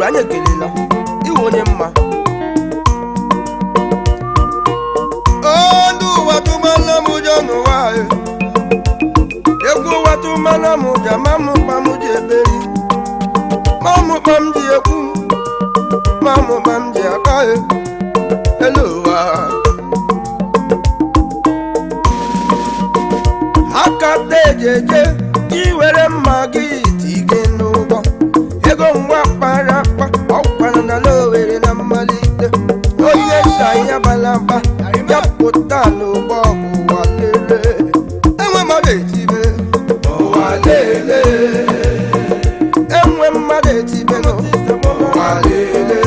gburugburu anyị ekelela iwe onye mma ndị ụwa tụmala m ụjọ n'ụwa egwu ụwa tụmala m ụjọ mamụkpa m ji eberi mamụkpa m ji ekwu mamụkpa m ji aka elu ụwa aka tejeje iwere mma gị tige n'ụgbọ ego nwa kpara akpa ọkpara na Owerri na mmalite onye nta ya balaba ya pụta n'ụgbọ ụwa lele enwe mmadụ etibe ụwa lele enwe mmadụ etibe ụwa lele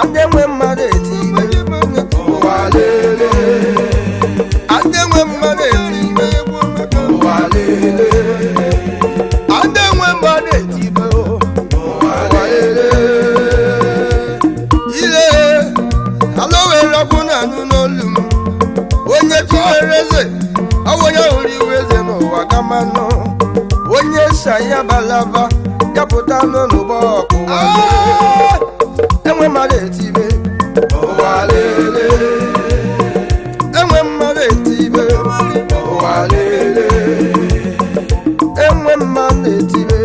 adị enwe mmadụ etibe ụwa lele adị enwe mmadụ etibe ụwa lele adị enwe mmadụ etibe ụwa lele ile Owerri ọkụ na-anụ n'olu m onye chiwere eze ọwụ onye hụrụ iwe eze n'ụwa kama nọ onye sha ya balaba ya pụta n'ụgbọ ụwa enwe mmadụ etibe ụwa lele enwe mmadụ etibe ụwa lele enwe mmadụ etibe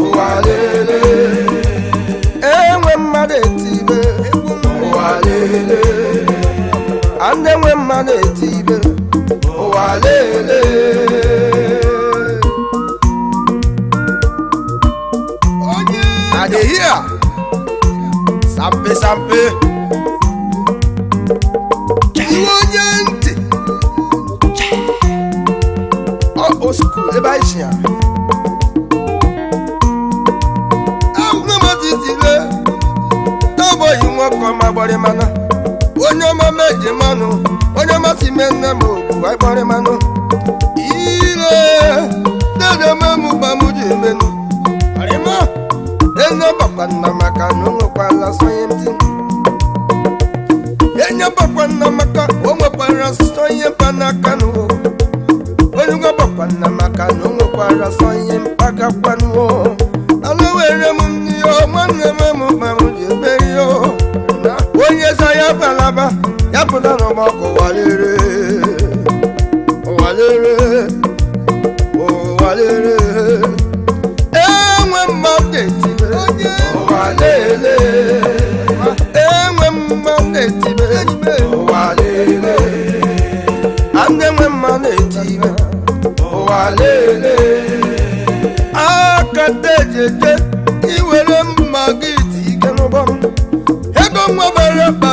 ụwa lele enwe mmadụ etibe ụwa lele ande enwe mmadụ etibe ụwa lele I dey hear sampe sampe iwe onye ntị o skul ebe anyị si ya ahụmatitile n'ọbọghị nwoke ọma gbọrị mana onye ọma meje manụ onye ọma si me nne m okwu anyị gbọrị manụ ile dede memụ gbamụ ji emenụ arịma enye bakwanna maka na o nwekwara sonye ntị enye bakwanna maka o nwekwara sonye mpa n'aka n'ụwa onye nwe bakwanna maka na o nwekwara sonye mpagakwa n'ụwa Owerri m n'ihe nwanne m mụkpa m ji eberi onye sa ya balaba ya pụta n'ụgbọ ụwa lere ụwa lere ụwa lere enwe mmadụ etibe ụwa lele enwe mmadụ etibe ụwa lele andị enwe mmadụ etibe ụwa lele aka tejeje iwere mma gị tige n'ụgbọ m ego nwa bara mkpa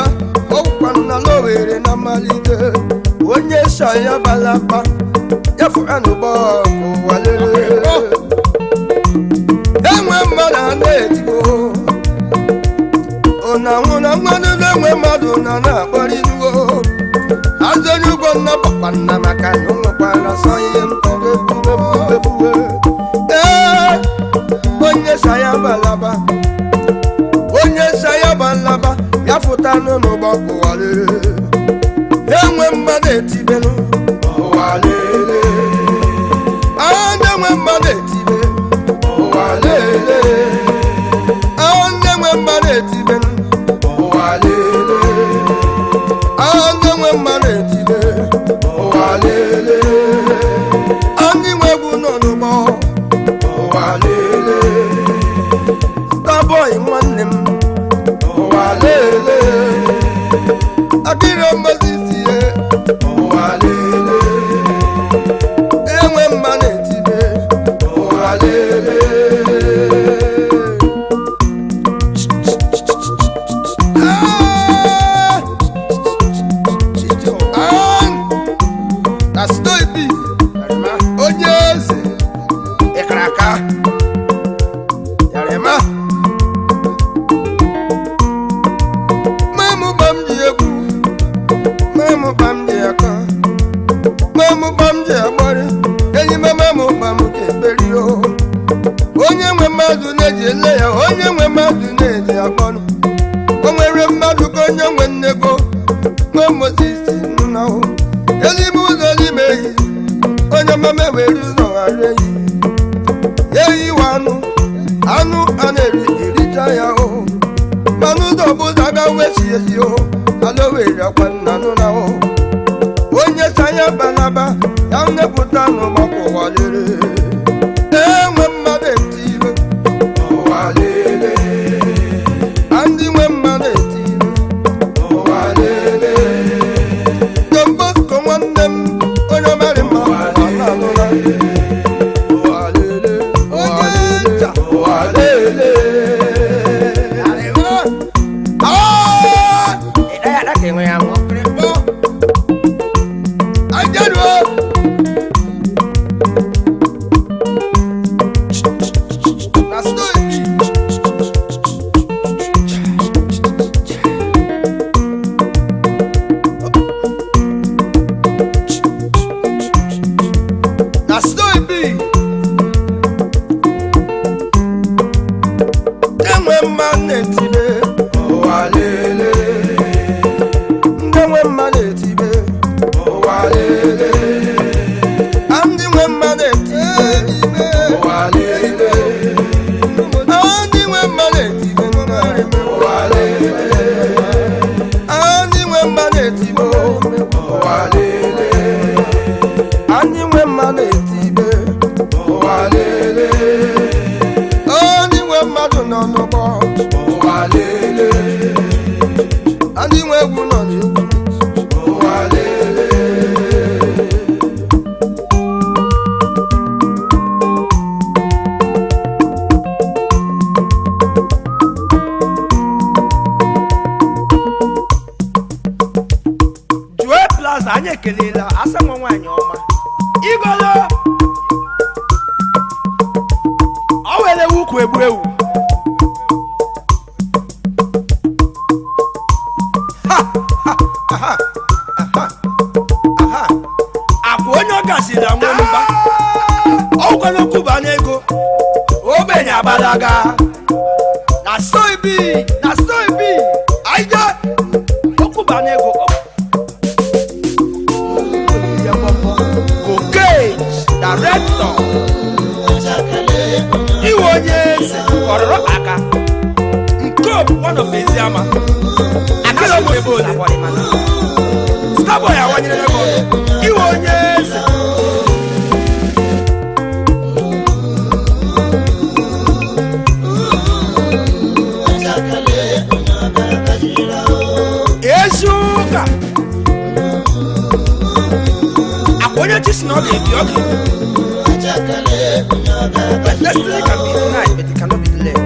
ọkwa na Owerri na mmalite onye sha ya balaba ya fụra n'ụgbọ ụwa lele enwe mmadụ a na-etigo ụna nwụ na mmadụ na-enwe mmadụ na na-akpọrịnugo azonye ụgwọ nna bakwanna maka na o nwekwara sọ ihe mkpọrọebuwe onye sa ya balaba onye sa ya balaba ya fụta n'ụgbọ ụwa lele enwe mmadụ etibenu ụwa lele ande enwe mmadụ etibe ụwa lele ande enwe mmadụ etibe ụwa lele ande enwe mmadụ etibe ụwa lele ndị nwe egwu nọ n'ụgbọ ụwa lele Starboy nwanne m ụwa lele akịrị mmazi sie ụwa lele enwe mmadụ etibe ụwa lele na stoibi onye eze ịkaraka yarema mamụ gbam ji egwu mamụ gbam ji aka mamụ gbam ji agbọrị enyi mamụ gbam ji eberi onye nwe mmadụ na-eji ele ya onye nwe mmadụ na-eji akpọnụ o nwere mmadụ ka onye nwe nnego nwe Mozis nna ezigbo ụzọ n'ime ehi onye mama were ụzọ ghara ehi ehi wa anụ a na-eri ericha chiezio alowere kwanna nuna o onye tanya banaba ya nepụta n'ọgbakọ ụwa lere enwe mmadụ etile ụwa lele ndị nwe mmadụ etile ụwa lele Don Bosco nwanne m onye mara mma ụwa lele ụwa lele ụwa lele Kelela asa nwa nwanyị ọma igolo o wele ukwu egbu ewu akwa onye ọ gasịrị nwe mba ọgwụkwala okwu ba n'ego ogbenye agbalaga na soibi aija okwu ba n'ego Director iwe onye eze kọrọrọ aka nke one of Eziama akara mwebe ole Starboy awanyere n'ego iwe onye eze Ezuka onye chisi na ọ ga-ebi but destiny can be denied but it cannot be delayed.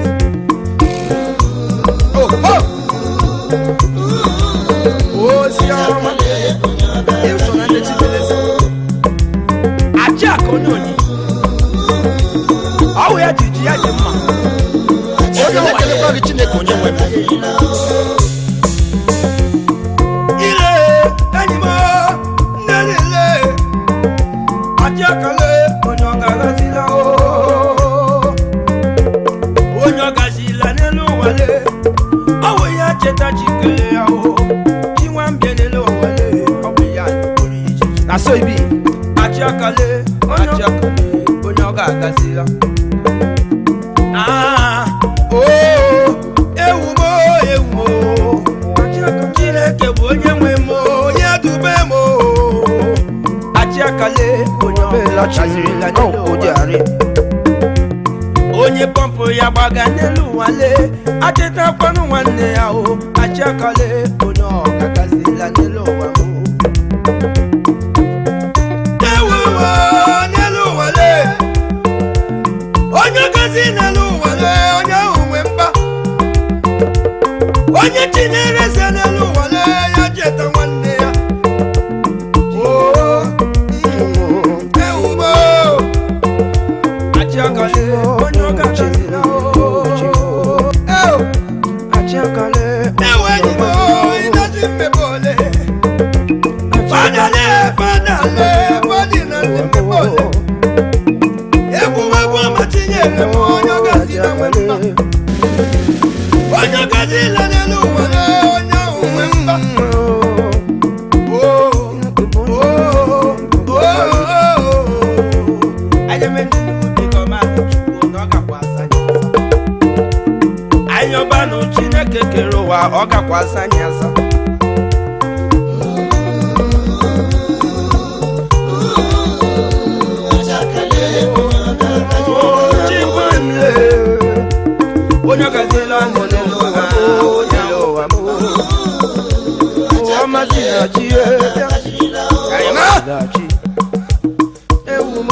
Siama ịsọ na ndị chibelezi aja ka onye onye ọwụ ya jiji ya dị mma onye na-ekelekwa gị Chineke onye nwe ile enyi m nne niile Ajakale onye ọgazila onye ọgazila n'elu ụwale ọwụ ya cheta chikele ya inwe mbịa n'elu ụwale ọbụ ya okporo ijiji na so ibi Ajakale onye ọgazila ewu Chineke bụ onye nwe m onye dube m Ajakale onye ọbụla chazirila n'elu ụwale onye pọmpụ ya gbaga n'elu ụwale achetakwanụ nwanne ya Ajakale onye ọgagazila n'elu ụwa ewuwo n'elu ụwale onye gazi n'elu ụwale onye ahụ nwe mba onye tinyere eze n'elu ụwale ya cheta nwanne ya Ajakale onye ọgazila Ajakale enweghị m ịdazi mmebe ole fadale fadị na ndị mmebe ole egwuregwu ọma tinyere m onye ọgazila nwe mma onye ọgazila n'elu ụwa n'ụwa ọ gakwa aza anyị aza onye gazela anyị n'ụwa onye ụwa m ụwa mazi na chi ewu m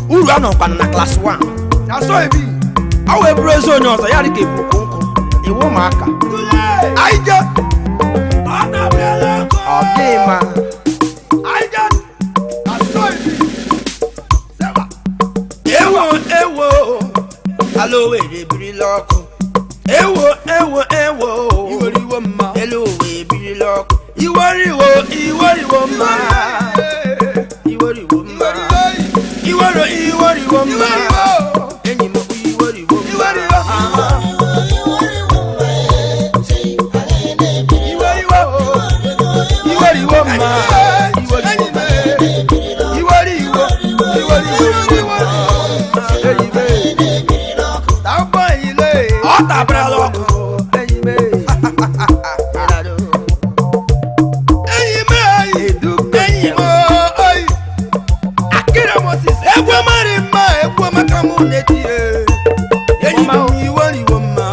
uru anọkwana na klas 1 na-asọ ebi a wee bụrụ ezi onye ọzọ ya dịka ebuku nkụ iwu ụmụaka aija ọdịma aija na-asọ ebi ewo ewo ala Owerri ebirila ọkụ ewo ewo ewo iweriwo mma elu ụwa ebirila ọkụ iweriwo mma iweriwo mma iweriwo mma enyi m iweriwo mma iweriwo mma ọ tabarala ọkụ egwu mara mma egwu maka mụ na-etinye enyi m iweriwo mma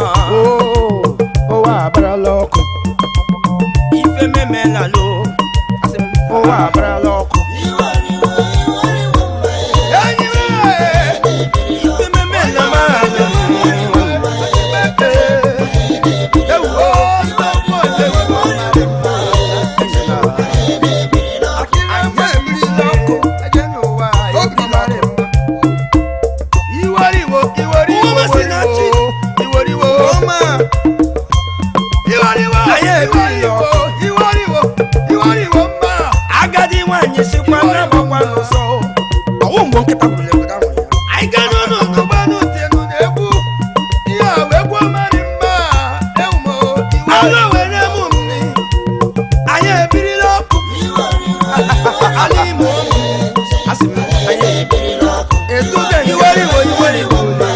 ụwa abarala ọkụ ife memelalo ụwa abarala ọkụ enyi m ife memelalo agadi nwanyị sikwa na bụkwa n'ụzọ ọwụ mgbe nkịta bụrụ n'obodo ahụ ya anyị ga n'ụlọ n'ụgbọnụ na-egbu ihe a wee gbuo mmadụ mma ala were mụ nri anyị ebirila ọkụ ala ime ọmụ asị m anyị ebirila ọkụ etude iweriwo mma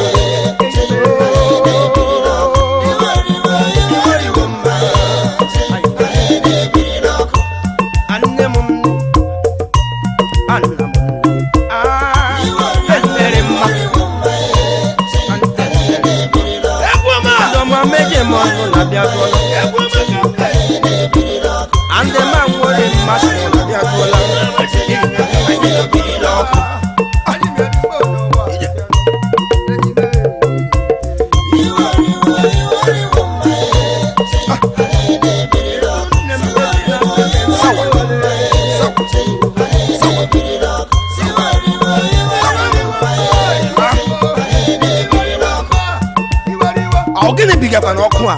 and the man nwere mmasị na bịa duola ọ gịnị bigakwa n'ọkụ a